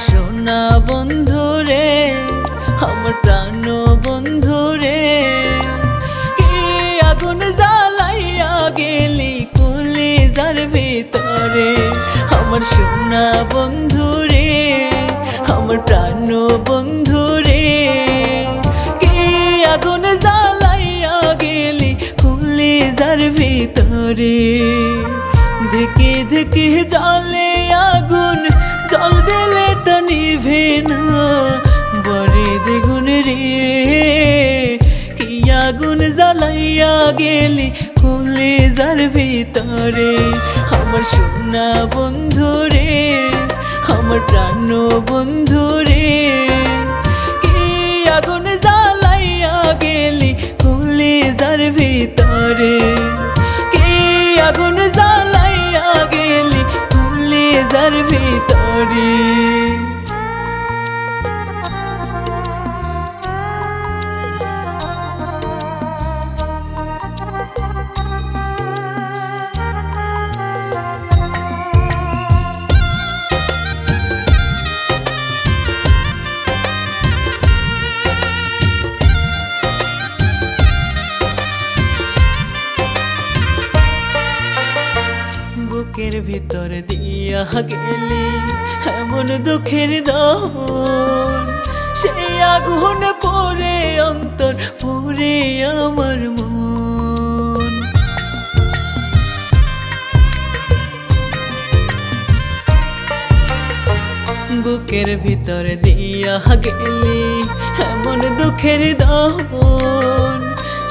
সোনা বন্ধু রে, আমার প্রাণ বন্ধু রে, কি আগুন জ্বালাইয়া গেলি কলিজার ভিতরে। আমার সোনা বন্ধু রে, আমার প্রাণ বন্ধু রে, কি আগুন জ্বালাইয়া গেলি কলিজার ভিতরে। ধিকি ধিকি জ্বলে আগুন, জল দিলে তা নিভে না, বরে দ্বিগুণ রে, কি আগুন জ্বালাইয়া গেলি কলিজার ভিতরে। আমার সোনা বন্ধু রে, আমার প্রাণ বন্ধু রে, কি আগুন জ্বালাইয়া গেলি কলিজার ভিতরে, কি আগুন জ্বালাইয়া গেলি কলিজার ভিতরে। বুকের ভিতর দিয়া গেলি এমন দুঃখের দহন, সেই আগুন পড়ে অন্তর পুরে আমার মন। বুকের ভিতর দিয়া গেলি এমন দুঃখের দহন,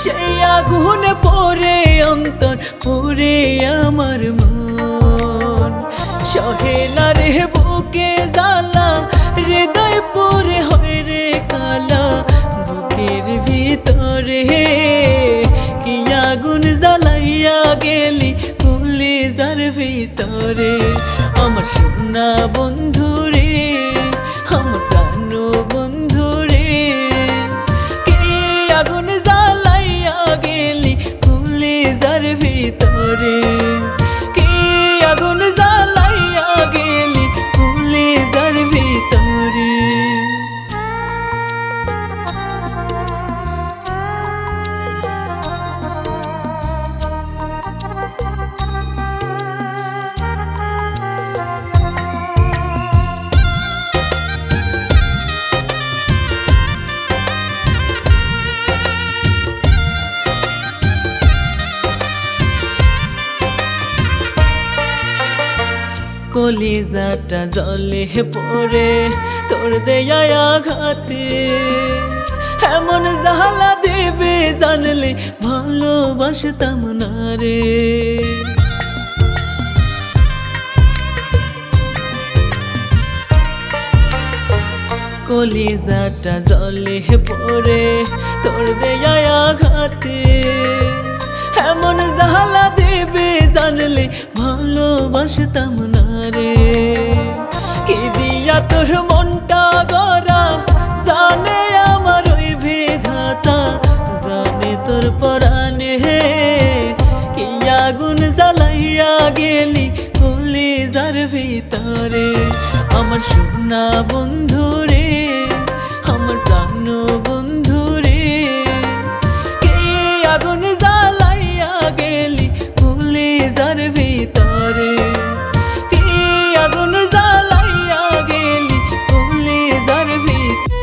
সেই আগুন পড়ে অন্তর পুরে আমার মন। সহে না রে বুকে জ্বালা, হৃদয় পুরে হয় রে কালা, বুকের ভিতরে কি আগুন জ্বালাইয়া গেলি কলিজার ভিতরে। আমার সোনা বন্ধু রে, আমার প্রাণ বন্ধু রে, কি আগুন জ্বালাইয়া গেলি কলিজার ভিতরে, কি আগুন জ্বালাইয়া গেলি কলিজার ভিতরে। কলিজাটা জলে পড়ে তোর দেয়া আঘাতে, এমন জ্বালা দেবে জানলে ভালোবাসতাম না রে। কলিজাটা জলে পড়ে তোর দেয়া আঘাতে, এমন জ্বালা দেবে জানলে ভালোবাসতাম না রে। কি দিয়া তোর মনটা গড়া, জানে আমার ওই বিধাতা, জানে তোর পরাণে কি আগুন জ্বালাইয়া গেলি কলিজার ভিতরে। আমার সোনা বন্ধু রে, আমার প্রাণ বন্ধু রে, কি আগুন জ্বালাইয়া গেলি কলিজার ভিতরে, কি আগুন জ্বালাইয়া গেলি কলিজার ভিতরে।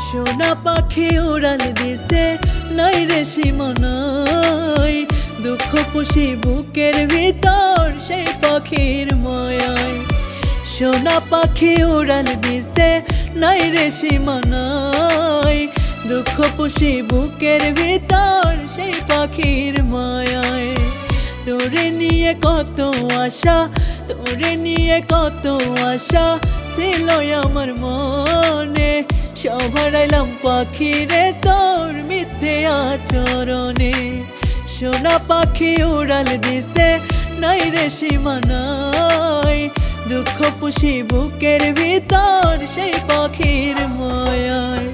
সোনা পাখি উড়াল দিছে নাই রে সীমানায়, দুঃখ পুষি বুকের ভিতর সেই পাখির মায়ায়। সোনা পাখি উড়াল দিছে নাই রে সীমানায়, দুঃখ পুষি বুকের ভিতর সেই পাখির মায়ায়। তোরে নিয়ে কত আশা, তোরে নিয়ে কত আশা ছিল আমার মনে, সব হারাইলাম পাখি রে তোর মিথ্যে আচরণে। সোনা পাখি উড়াল দিছে নাই রে সীমানায়, দুঃখ পুষি বুকের ভিতর সেই পাখির মায়ায়।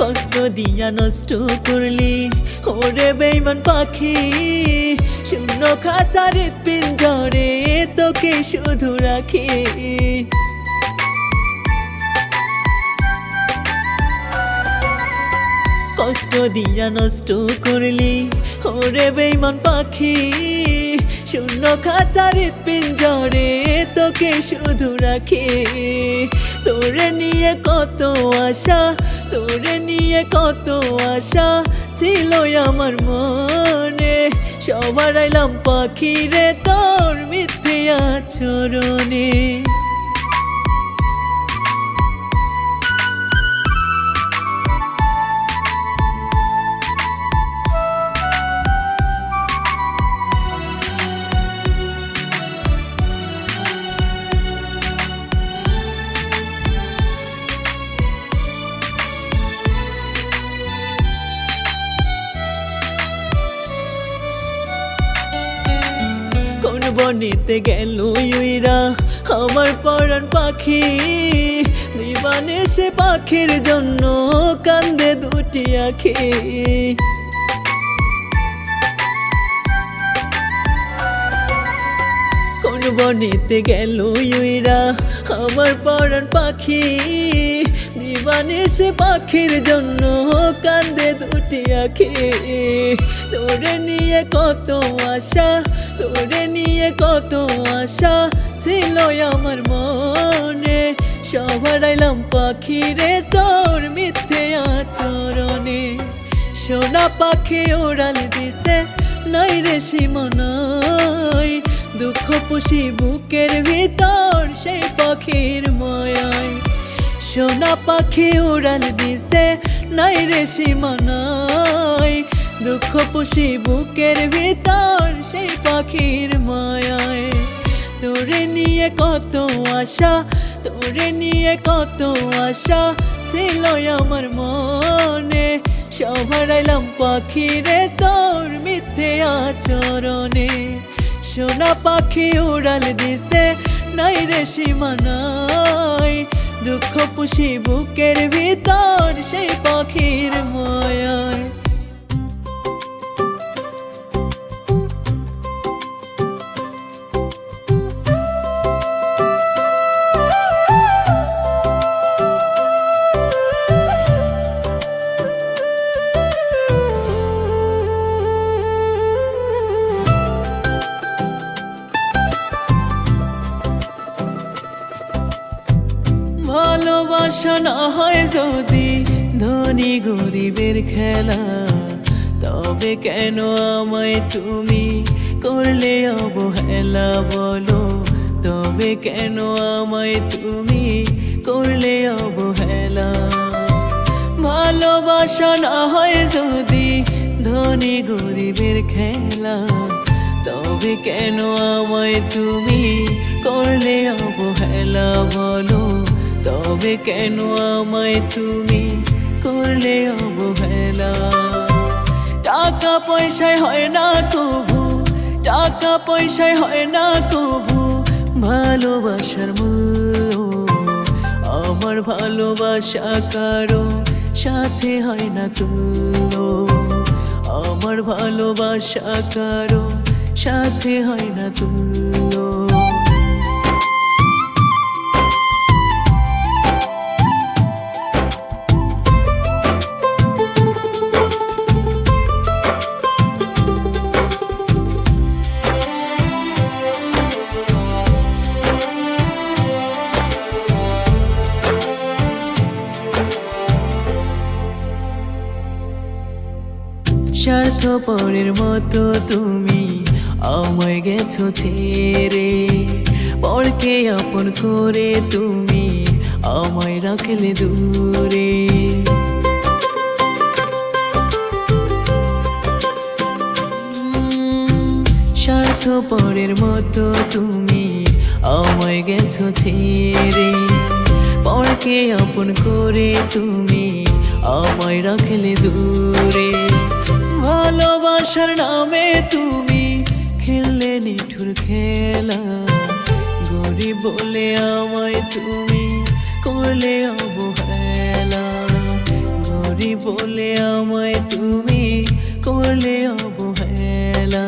কষ্ট দিয়া নষ্ট করলি ওরে বেঈমান পাখি, শূন্য খাঁচার পিঞ্জরে তোকে শুধু রাখি। কষ্ট দিয়া নষ্ট করলি ওরে বেঈমান পাখি, শূন্য খাঁচার পিঞ্জরে তোকে শুধু রাখি। তোরে নিয়ে কত আশা, তোরে নিয়ে কত আশা ছিল আমার মনে, সব হারাইলাম পাখি রে তোর মিথ্যে আচরণে। বনিতে গেল উইরা আমার পরাণ পাখি, দিবানে সে পাখির জন্য কান্দে দুটি আখি। কোন বনিতে গেল উইরা আমার পরাণ পাখি, দিবানে সে পাখির জন্য কান্দে দুটি আখি। তোরে নিয়ে কত আশা, তোরে নিয়ে কত আশা ছিল আমার মনে, সব হারাইলাম পাখি রে তোর মিথ্যে আচরণে। সোনা পাখি উড়াল দিছে নাই রে সীমানায়, দুঃখ পুষি বুকের ভিতর সেই পাখির মায়ায়। সোনা পাখি উড়াল দিছে নাই রে সীমানায়, দুঃখ পুষি বুকের ভিতর সেই পাখির মায়ায়। তোরে নিয়ে কত আশা, তোরে নিয়ে কত আশা ছিল আমার মনে, সব হারাইলাম পাখি রে তোর মিথ্যে আচরণে। সোনা পাখি উড়াল দিছে নাই রে সীমানায়, দুঃখ পুষি বুকের ভিতর সেই পাখির মায়ায়। ভালোবাসা না হয় যদি ধনী গরিবের খেলা, তবে কেন আমায় তুমি করলে অবহেলা বলো, তবে কেন আমায় তুমি করলে অবহেলা। ভালোবাসা না হয় যদি ধনী গরিবের খেলা, তবে কেন আমায় তুমি করলে অবহেলা বলো, তবে কেন আমায় তুমি করলে অবহেলা। টাকা পয়সায় হয় না কভু, টাকা পয়সায় হয় না কভু ভালোবাসার মূল্য, আমার ভালোবাসা কারো সাথে হয় না তুল্য, আমার ভালোবাসা কারো সাথে হয় না তুল্য। স্বার্থপরের মতো তুমি আমায় গেছো ছেড়ে, পরকে আপন করে তুমি আমায় রাখলে দূরে। স্বার্থপরের মতো তুমি আমায় গেছো ছেড়ে, পরকে আপন করে তুমি আমায় রাখলে দূরে। ভালোবাসার নামে তুমি খেললে নিঠুর খেলা, গরিব বলে আমায় তুমি করলে অবহেলা, গরিব বলে আমায় তুমি করলে অবহেলা।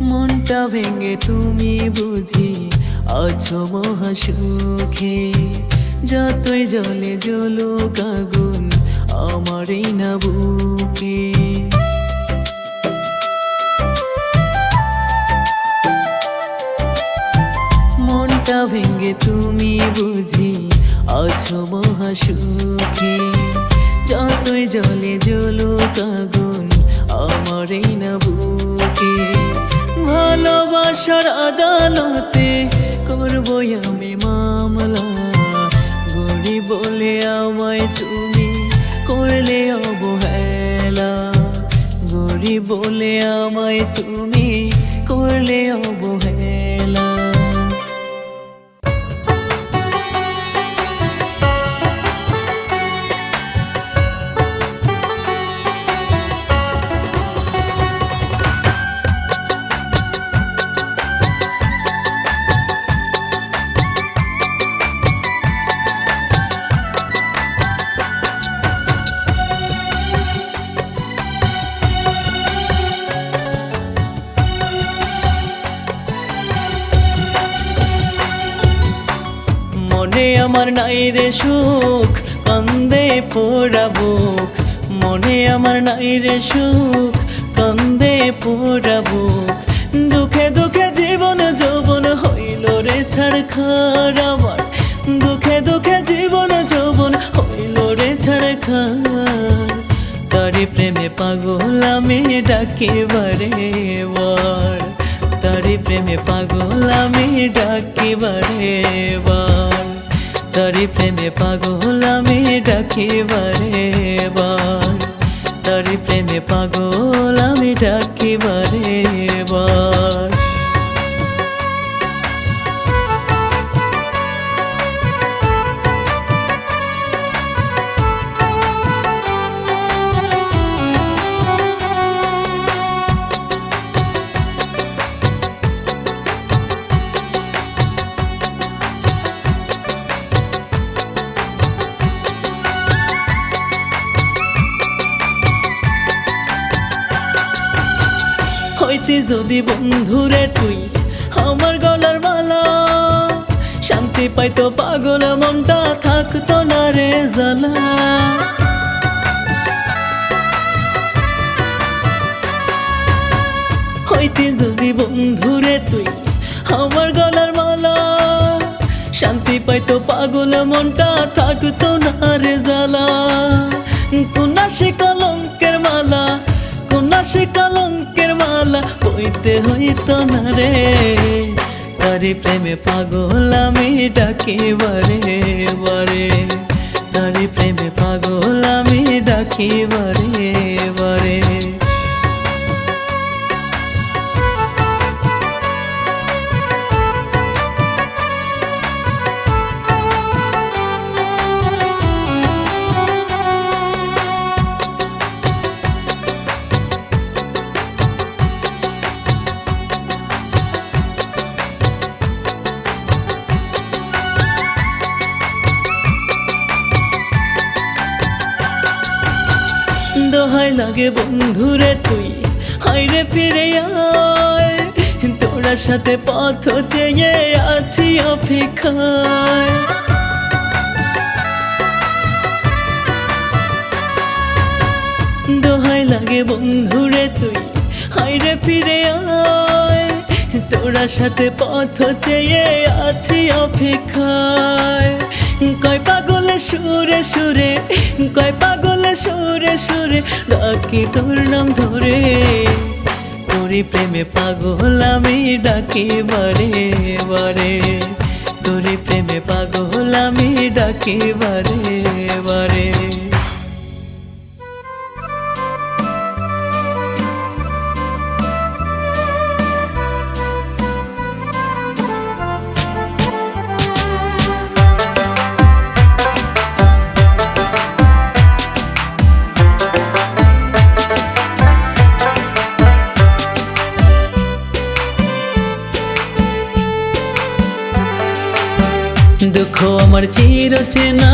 মনটা ভেঙে তুমি বুঝি আছো মহাসুখে, যতই জলে জ্বলুক আগুন আমারই না বুকে। মনটা ভেঙে তুমি বুঝি আছো মহাসুখে, যতই জলে জ্বলুক আগুন আমারই না বুকে। ভালোবাসার আদালতে করবো আমি মামলা, গরিব বলে আমায় তুমি করলে অবহেলা, গরিব বলে আমায় তুমি করলে অবহেলা। মনে আমার নাই রে সুখ, কান্দে পোড়া বুক, মনে আমার নাই রে সুখ, কান্দে পোড়া বুক। দুঃখে দুঃখে জীবন যৌবন হইল রে ছাড়খার আমার, দুঃখে দুঃখে জীবন যৌবন হইল রে ছাড়খার। তারি প্রেমে পাগল আমি ডাকি বারে বার, তারি প্রেমে পাগল আমি ডাকি বারে বার, তারি প্রেমে পাগল আমি ডাকি বারে বার, তারি প্রেমে পাগল আমি ডাকি বারে বার। হইতে যদি বন্ধুরে তুই আমার গলার মালা, শান্তি পাইতো পাগল মনটা থাকতো না রে জ্বালা। হইতে যদি বন্ধুরে তুই আমার গলার মালা, শান্তি পাইতো পাগল মনটা থাকতো না রে জ্বালা। কোনা সে কলঙ্কের মালা, কোনা সে কলঙ্কের মালা হইতে হইতো না রে। তারি প্রেমে পাগল আমি ডাকি বারে বারে, তারি প্রেমে পাগল আমি ডাকি বারে বারে। দোহাই লাগে বন্ধুরে তুই হাইরে ফিরে আয়, তোর তোরা সাথে পথ চেয়ে আছি অপেক্ষায়। দোহাই লাগে বন্ধুরে তুই হাইরে ফিরে আয়, তোরা সাথে পথ চেয়ে আছি অপেক্ষায়। কয় পাগলে সুরে সুরে, কয় পাগলে সুরে সুরে ডাকি তোর নাম ধরে, তোরি প্রেমে পাগল আমি ডাকি বারে বারে, তোরি প্রেমে পাগল আমি ডাকি বারে বারে। দুঃখ আমার চির চেনা,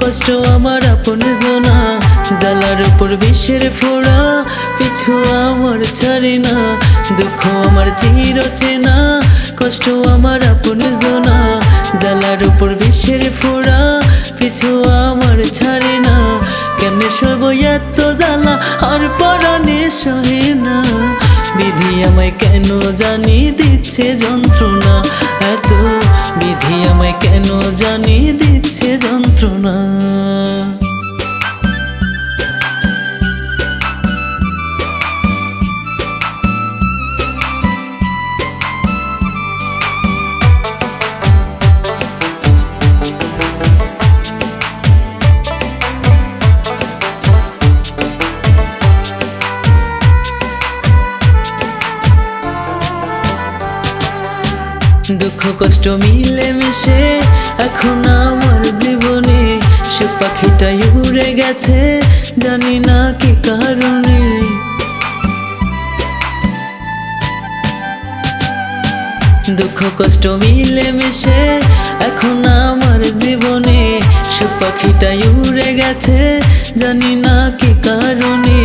কষ্ট আমার আপন জনা, জ্বালার উপর বিষের ফোড়া, পিছু আমার ছাড়ে না। দুঃখ আমার চির চেনা, কষ্ট আমার আপন জনা, জ্বালার উপর বিষের ফোড়া, পিছু আমার ছাড়ে না। কেমনে সব এত জ্বালা আর পরাণে সহে না, বিধি আমায় কেন জানি দিচ্ছে যন্ত্রণা, এত বিধি আমায় কেন জানি দিচ্ছে যন্ত্রণা। দুঃখ কষ্ট মিলে মিশে এখন আমার জীবনে, সুখ পাখিটাই উড়ে গেছে জানি না কি কারণে। দুঃখ কষ্ট মিলে মিশে এখন আমার জীবনে, সুখ পাখিটাই উড়ে গেছে জানি না কি কারণে।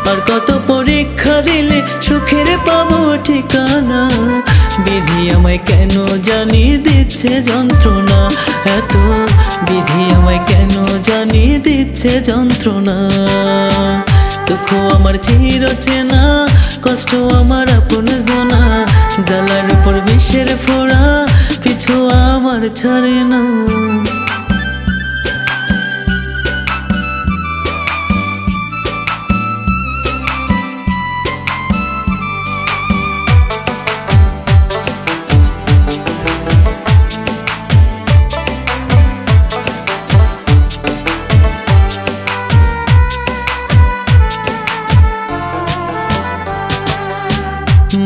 আর কত পরীক্ষা দিলে সুখের পাবো ঠিকানা, বিধি আমায় কেন জানি দিচ্ছে যন্ত্রণা, এত বিধি আমায় কেন জানি দিচ্ছে যন্ত্রণা। দুঃখ আমার চির চেনা, কষ্ট আমার আপন জনা, জ্বালার উপর বিষের ফোড়া, পিছু আমার ছাড়ে না।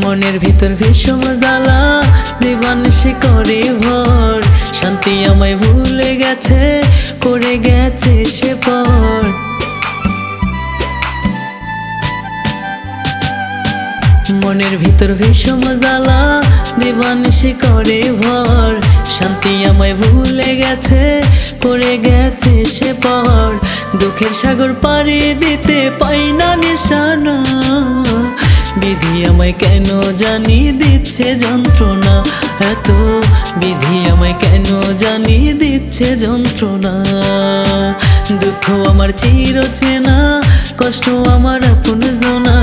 মনের ভিতর ভীষণ জ্বালা, জীবন সে করে ভর, শান্তি আমায় ভুলে গেছে করে গেছে সে পর। মনের ভিতর ভীষণ জ্বালা, জীবন সে করে ভর, শান্তি আমায় ভুলে গেছে করে গেছে সে পর। দুঃখের সাগর পাড়ি দিতে পাই না নিশানা, বিধি আমায় কেন জানি দিচ্ছে যন্ত্রণা, এত বিধি আমায় কেন জানি দিচ্ছে যন্ত্রণা। দুঃখ আমার চির চেনা, কষ্ট আমার আপন জনা,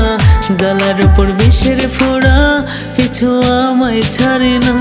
জ্বালার উপর বিষের ফোড়া, পিছু আমায় ছাড়ে না।